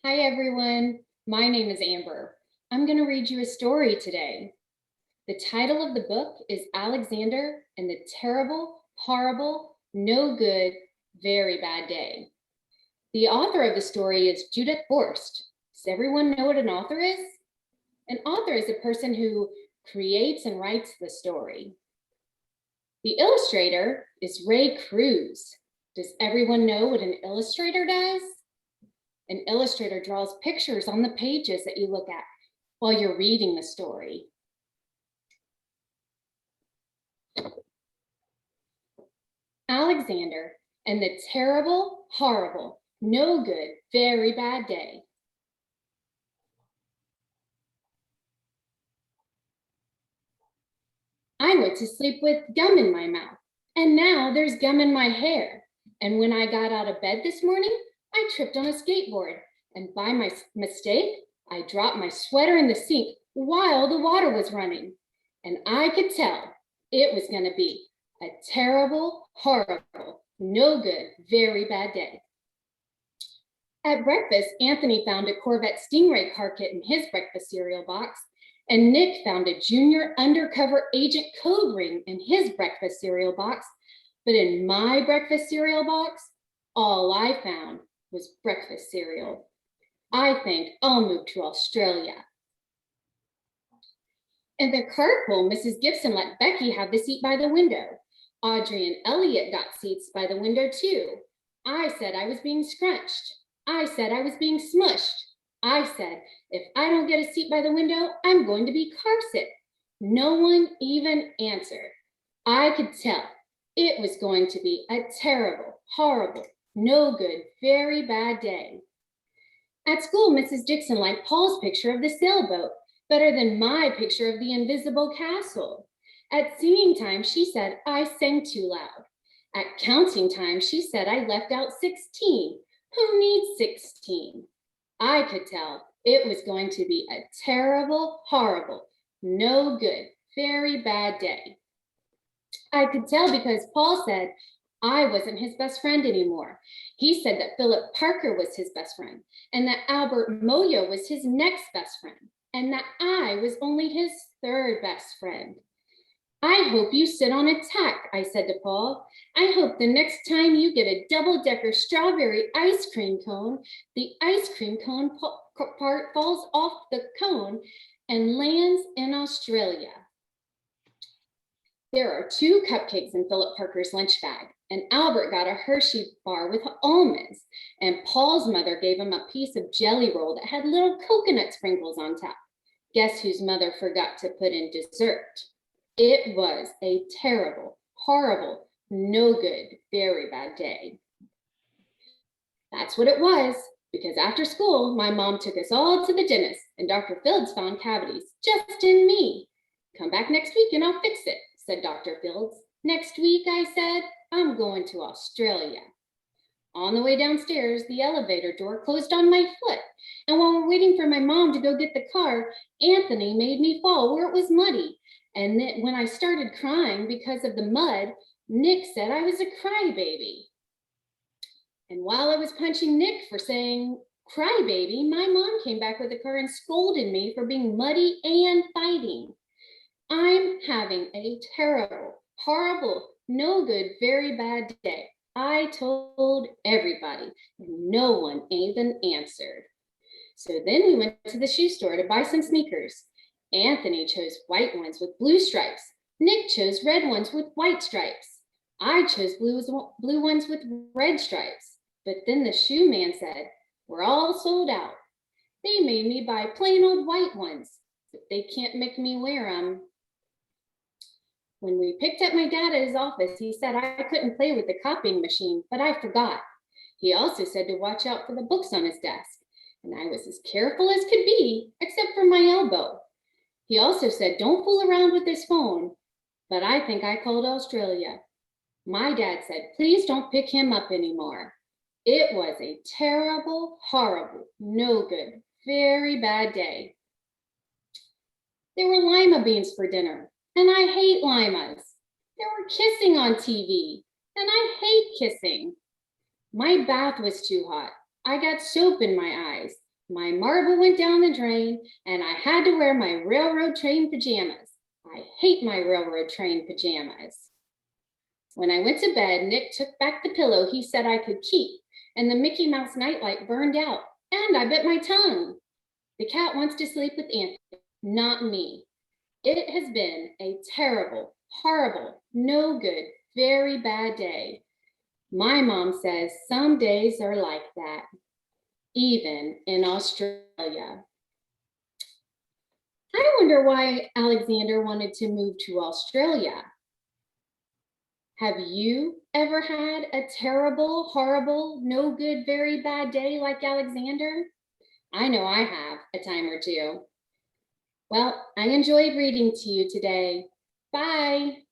Hi everyone, my name is Amber. I'm going to read you a story today. The title of the book is Alexander and the Terrible, Horrible, No Good, Very Bad Day. The author of the story is Judith Viorst. Does everyone know what an author is? An author is a person who creates and writes the story. The illustrator is Ray Cruz. Does everyone know what an illustrator does? An illustrator draws pictures on the pages that you look at while you're reading the story. Alexander and the Terrible, Horrible, No Good, Very Bad Day. I went to sleep with gum in my mouth, and now there's gum in my hair. And when I got out of bed this morning, I tripped on a skateboard, and by my mistake, I dropped my sweater in the sink while the water was running. And I could tell it was going to be a terrible, horrible, no good, very bad day. At breakfast, Anthony found a Corvette Stingray car kit in his breakfast cereal box, and Nick found a junior undercover agent code ring in his breakfast cereal box. But in my breakfast cereal box, all I found was breakfast cereal. I think I'll move to Australia. In the carpool, Mrs. Gibson let Becky have the seat by the window. Audrey and Elliot got seats by the window too. I said I was being scrunched. I said I was being smushed. I said, if I don't get a seat by the window, I'm going to be car sick. No one even answered. I could tell it was going to be a terrible, horrible, no good, very bad day. At school, Mrs. Dixon liked Paul's picture of the sailboat better than my picture of the invisible castle. At singing time, she said I sang too loud. At counting time, she said I left out 16. Who needs 16? I could tell it was going to be a terrible, horrible, no good, very bad day. I could tell because Paul said I wasn't his best friend anymore. He said that Philip Parker was his best friend and that Albert Moyo was his next best friend and that I was only his third best friend. I hope you sit on a tack, I said to Paul. I hope the next time you get a double-decker strawberry ice cream cone, the ice cream cone part falls off the cone and lands in Australia. There are 2 cupcakes in Philip Parker's lunch bag, and Albert got a Hershey bar with almonds, and Paul's mother gave him a piece of jelly roll that had little coconut sprinkles on top. Guess whose mother forgot to put in dessert? It was a terrible, horrible, no good, very bad day. That's what it was, because after school, my mom took us all to the dentist, and Dr. Fields found cavities just in me. Come back next week and I'll fix it, said Dr. Fields. Next week, I said, I'm going to Australia. On the way downstairs, the elevator door closed on my foot, and while we're waiting for my mom to go get the car, Anthony made me fall where it was muddy. And then when I started crying because of the mud, Nick said I was a crybaby. And while I was punching Nick for saying crybaby, my mom came back with the car and scolded me for being muddy and fighting. I'm having a terrible, horrible, no good, very bad day. I told everybody, and no one even answered. So then we went to the shoe store to buy some sneakers. Anthony chose white ones with blue stripes. Nick chose red ones with white stripes. I chose blue ones with red stripes. But then the shoe man said, we're all sold out. They made me buy plain old white ones, but they can't make me wear them. When we picked up my dad at his office, he said I couldn't play with the copying machine, but I forgot. He also said to watch out for the books on his desk, and I was as careful as could be, except for my elbow. He also said, don't fool around with this phone, but I think I called Australia. My dad said, please don't pick him up anymore. It was a terrible, horrible, no good, very bad day. There were lima beans for dinner, and I hate limas. There were kissing on TV, and I hate kissing. My bath was too hot. I got soap in my eyes. My marble went down the drain, and I had to wear my railroad train pajamas. I hate my railroad train pajamas. When I went to bed, Nick took back the pillow he said I could keep, and the Mickey Mouse nightlight burned out, and I bit my tongue. The cat wants to sleep with Anthony, not me. It has been a terrible, horrible, no good, very bad day. My mom says some days are like that, even in Australia. I wonder why Alexander wanted to move to Australia. Have you ever had a terrible, horrible, no good, very bad day like Alexander? I know I have a time or two. Well, I enjoyed reading to you today. Bye.